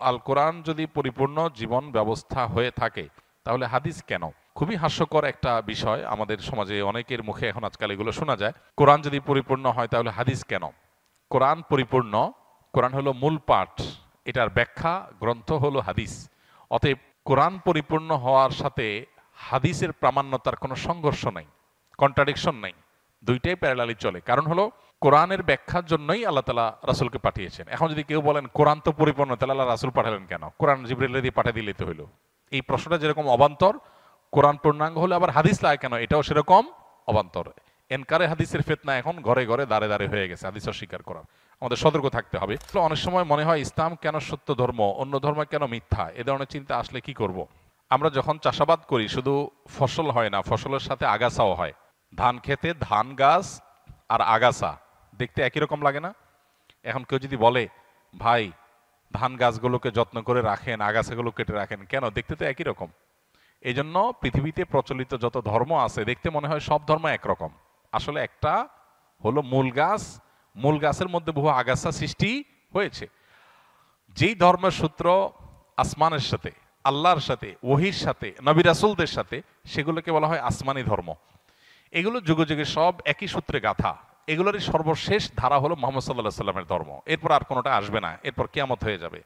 আল কোরআন যদি পরিপূর্ণ জীবন ব্যবস্থা হয়ে থাকে তাহলে হাদিস কেন? খুবই হাস্যকর একটা বিষয়, আমাদের সমাজে অনেকের মুখে এখন আজকাল এগুলো শোনা যায়। কোরআন যদি পরিপূর্ণ হয় তাহলে হাদিস কেন? কোরআন পরিপূর্ণ, কোরআন হলো মূল পাঠ, এটার ব্যাখ্যা গ্রন্থ হলো হাদিস। অতএব কোরআন পরিপূর্ণ হওয়ার সাথে হাদিসের প্রামাণ্যতার কোনো সংঘর্ষ নাই, কন্ট্রাডিকশন নাই, দুইটাই প্যারালালি চলে। কারণ হলো কোরআনের ব্যাখ্যার জন্যই আল্লাহ তাআলা রাসূলকে পাঠিয়েছেন। এখন যদি কেউ বলেন কোরআন তো পরিপূর্ণ, তাহলে আল্লাহ রাসূল পাঠালেন কেন? কোরআন জিবরিল দিয়ে পাঠিয়ে দিলেই তো হইলো। এই প্রশ্নটা যেরকম অবান্তর, কোরআন পূর্ণাঙ্গ হলে আবার হাদিস লাগে কেন, এটাও সেরকম অবান্তর। এনকারে হাদিসের ফিতনা এখন ঘরে ঘরে দাঁড়ে দাঁড়ে হয়ে গেছে হাদিস অস্বীকার করার। আমাদের সতর্ক থাকতে হবে। অনেক সময় মনে হয় ইসলাম কেন সত্য ধর্ম, অন্য ধর্ম কেন মিথ্যা, এ ধরনের চিন্তা আসলে কি করব। আমরা যখন চাষাবাদ করি শুধু ফসল হয় না, ফসলের সাথে আগাছাও হয়। ধান খেতে ধান গাছ আর আগাছা দেখতে একই রকম লাগে না? এখন কেউ যদি বলে ভাই ধান গাছগুলোকে যত্ন করে রাখেন, আগাছাগুলো কেটে রাখেন, কেন? দেখতে তো একই রকম। এই জন্য পৃথিবীতে প্রচলিত যত ধর্ম আছে দেখতে মনে হয় সব ধর্ম একরকম। আসলে একটা হলো মূল গাছ, মূল গাছের মধ্যে বহু আগাছা সৃষ্টি হয়েছে। যেই ধর্মের সূত্র আসমানের সাথে, আল্লাহর সাথে, ওহির সাথে, নবী রাসূলদের সাথে, সেগুলোকে বলা হয় আসমানি ধর্ম। এগুলো যুগে যুগে সব একই সূত্রে গাথা। এগুলোরই সর্বশেষ ধারা হলো মুহাম্মদ সাল্লাল্লাহু আলাইহি সাল্লামের ধর্ম। এরপর আর কোনোটা আসবে না, এরপর কিয়ামত হয়ে যাবে।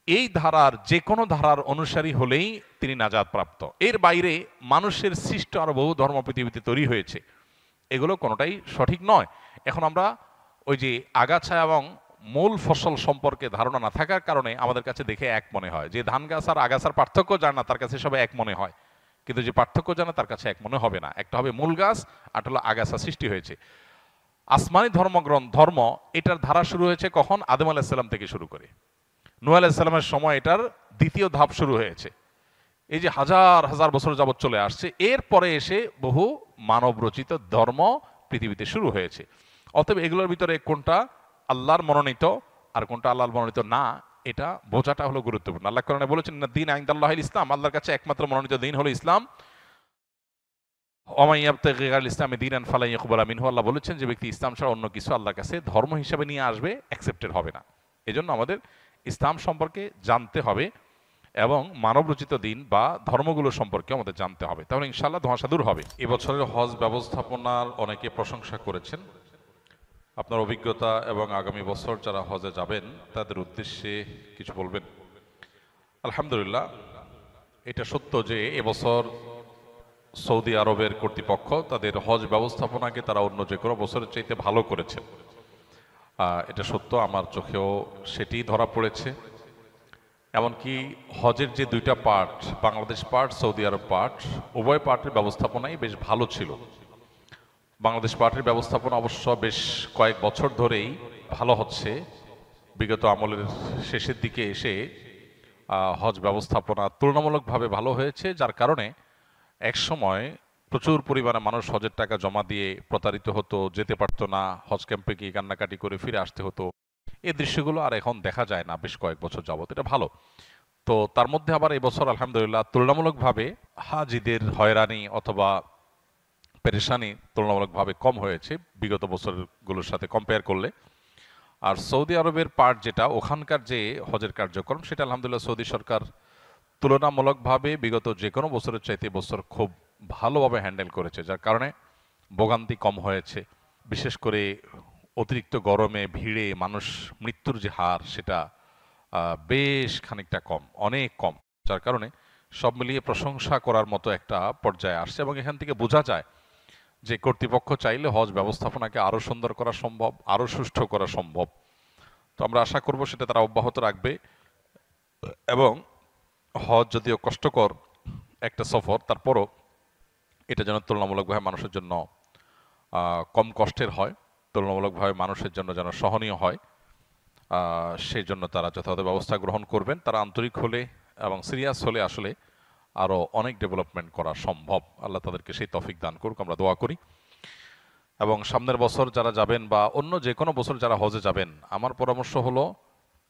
এই ধারার যে কোনো ধারার অনুসারী হলেই তিনি নাজাত প্রাপ্ত। এর বাইরে মানুষের সৃষ্ট আরো বহু ধর্ম পৃথিবীতে তৈরি হয়েছে, এগুলো কোনোটাই সঠিক নয়। এখন আমরা ওই যে আগাছা এবং মূল ফসল সম্পর্কে ধারণা না থাকার কারণে আমাদের কাছে দেখে এক মনে হয়। যে ধান গাছ আর আগাছার পার্থক্য জানে না তার কাছে সবাই এক মনে হয়, কিন্তু যে পার্থক্য জানে তার কাছে এক মনে হবে না। একটা হবে মূল গাছ, আর হলো আগাছা সৃষ্টি হয়েছে। আসমানি ধর্ম এটার ধারা শুরু হয়েছে কখন? আদম আলাইহিস সালাম থেকে শুরু করে নূহ আলাইহিস সালামের সময় এটার দ্বিতীয় ধাপ শুরু হয়েছে। এই যে হাজার হাজার বছর যাবৎ চলে আসছে, এরপরে এসে বহু মানব রচিত ধর্ম পৃথিবীতে শুরু হয়েছে। অতএব এগুলোর ভিতরে কোনটা আল্লাহর মনোনীত আর কোনটা আল্লাহর মনোনীত না, এটা বোঝাটা হলো গুরুত্বপূর্ণ। আল্লাহ কোরআনে বলেছেন না দীন ইনদাল্লাহিল ইসলাম, আল্লাহর কাছে একমাত্র মনোনীত দিন হলো ইসলাম। ওয়া মান ইয়াবতাগি গায়রাল ইসলামি দীনান ফালান ইউকবালা মিনহু, আল্লাহ বলেছেন যে ব্যক্তি ইসলাম ছাড়া অন্য কিছু আল্লাহর কাছে ধর্ম হিসেবে নিয়ে আসবে, অ্যাকসেপ্টেড হবে না। এজন্য আমাদের ইসলাম সম্পর্কে জানতে হবে এবং মানব রচিত দিন বা ধর্মগুলো সম্পর্কে আমাদের জানতে হবে, তাহলে ইনশাআল্লাহ ধোঁয়াশা দূর হবে। এবছরের হজ ব্যবস্থাপনার অনেকে প্রশংসা করেছেন। আপনার অভিজ্ঞতা এবং আগামী বছর যারা হজে যাবেন তাদের উদ্দেশ্যে কিছু বলবেন। আলহামদুলিল্লাহ, এটা সত্য যে এবছর সৌদি আরবের কর্তৃপক্ষ তাদের হজ ব্যবস্থাপনাকে তারা অন্য যে কোনো বছরের চাইতে ভালো করেছেন। এটা সত্য, আমার চোখেও সেটি ধরা পড়েছে। এমনকি হজের যে দুইটা পার্ট, বাংলাদেশ পার্ট, সৌদি আরব পার্ট, উভয় পার্টের ব্যবস্থাপনাই বেশ ভালো ছিল। বাংলাদেশ পার্টির ব্যবস্থাপনা অবশ্য বেশ কয়েক বছর ধরেই ভালো হচ্ছে। বিগত আমলের শেষের দিকে এসে হজ ব্যবস্থাপনা তুলনামূলকভাবে ভালো হয়েছে, যার কারণে এক সময় প্রচুর পরিমাণে মানুষ হজের টাকা জমা দিয়ে প্রতারিত হতো, যেতে পারতো না, হজ ক্যাম্পে গিয়ে কান্নাকাটি করে ফিরে আসতে হতো। এই দৃশ্যগুলো আর এখন দেখা যায় না বেশ কয়েক বছর যাবত, এটা ভালো। তো তার মধ্যে আবার এই বছর আলহামদুলিল্লাহ তুলনামূলকভাবে হাজিদের হয়রানি অথবা পেরেশানি তুলনামূলকভাবে কম হয়েছে বিগত বছরগুলোর সাথে কম্পেয়ার করলে। আর সৌদি আরবের পার্ট যেটা, ওখানকার যে হজের কার্যক্রম, সেটা আলহামদুলিল্লাহ সৌদি সরকার তুলনামূলকভাবে বিগত যে কোনো বছরের চাইতে বছর খুব ভালোভাবে হ্যান্ডেল করেছে, যার কারণে ভোগান্তি কম হয়েছে। বিশেষ করে অতিরিক্ত গরমে ভিড়ে মানুষ মৃত্যুর যে হার, সেটা বেশ খানিকটা কম, অনেক কম, যার কারণে সব মিলিয়ে প্রশংসা করার মতো একটা পর্যায়ে আসছে। এবং এখান থেকে বোঝা যায় যে কর্তৃপক্ষ চাইলে হজ ব্যবস্থাপনাকে আরও সুন্দর করা সম্ভব, আরও সুষ্ঠু করা সম্ভব। তো আমরা আশা করব সেটা তারা অব্যাহত রাখবে এবং হজ যদিও কষ্টকর একটা সফর, তারপরও এটা যেন তুলনামূলকভাবে মানুষের জন্য কম কষ্টের হয়, তুলনামূলকভাবে মানুষের জন্য যেন সহনীয় হয়, সেই জন্য তারা যথাযথ ব্যবস্থা গ্রহণ করবেন। তারা আন্তরিক হলে এবং সিরিয়াস হলে আসলে আরও অনেক ডেভেলপমেন্ট করা সম্ভব। আল্লাহ তাদেরকে সেই তৌফিক দান করুক, আমরা দোয়া করি। এবং সামনের বছর যারা যাবেন বা অন্য যে কোনো বছর যারা হজে যাবেন, আমার পরামর্শ হলো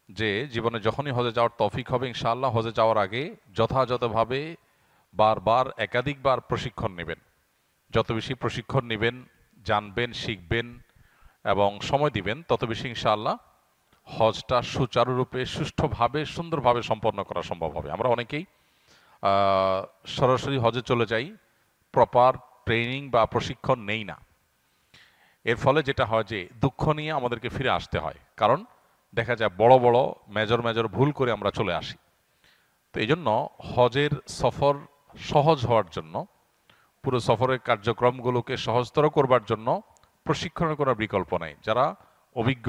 যে জীবনে যখনই হজে যাওয়ার তৌফিক হবে ইনশাআল্লাহ, হজে যাওয়ার আগে যথাযথভাবে বারবার একাধিকবার প্রশিক্ষণ নেবেন। যত বেশি প্রশিক্ষণ নেবেন, জানবেন, শিখবেন এবং সময় দিবেন, তত বেশি ইনশাআল্লাহ হজটা সুচারুরূপে সুষ্ঠুভাবে সুন্দরভাবে সম্পন্ন করা সম্ভব হবে। আমরা অনেকেই সরাসরি হজে চলে যাই, প্রপার ট্রেনিং বা প্রশিক্ষণ নেই না। এর ফলে যেটা হয় যে দুঃখ নিয়ে আমাদেরকে ফিরে আসতে হয়, কারণ দেখা যায় বড় বড় মেজর মেজর ভুল করে আমরা চলে আসি। তো এই জন্য হজের সফর সহজ হওয়ার জন্য, পুরো সফরের কার্যক্রমগুলোকে সহজতর করবার জন্য প্রশিক্ষণের কোনো বিকল্প নাই। যারা অভিজ্ঞ,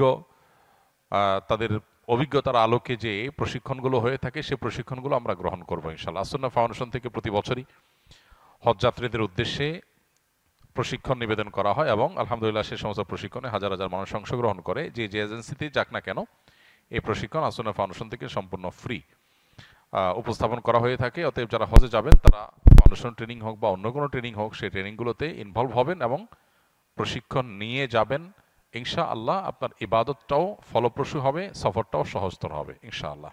তাদের অভিজ্ঞতার আলোকে যে প্রশিক্ষণগুলো হয়ে থাকে সে প্রশিক্ষণগুলো আমরা গ্রহণ করবো ইনশাআল্লাহ। আসুন্নাহ ফাউন্ডেশন থেকে প্রতি বছরই হজযাত্রীদের উদ্দেশ্যে প্রশিক্ষণ নিবেদন করা হয় এবং আলহামদুলিল্লাহ সে সমস্ত প্রশিক্ষণে হাজার হাজার মানুষ অংশগ্রহণ করে। যে যে এজেন্সিতে যাক না কেন, এই প্রশিক্ষণ আসুন্নাহ ফাউন্ডেশন থেকে সম্পূর্ণ ফ্রি উপস্থাপন করা হয়ে থাকে। অতএব যারা হজে যাবেন তারা ফাউন্ডেশন ট্রেনিং হোক বা অন্য কোনো ট্রেনিং হোক, সেই ট্রেনিংগুলোতে ইনভলভ হবেন এবং প্রশিক্ষণ নিয়ে যাবেন। ইনশাআল্লাহ আপনার ইবাদতটাও ফলপ্রসূ হবে, সফরটাও সহজতর হবে ইনশাআল্লাহ।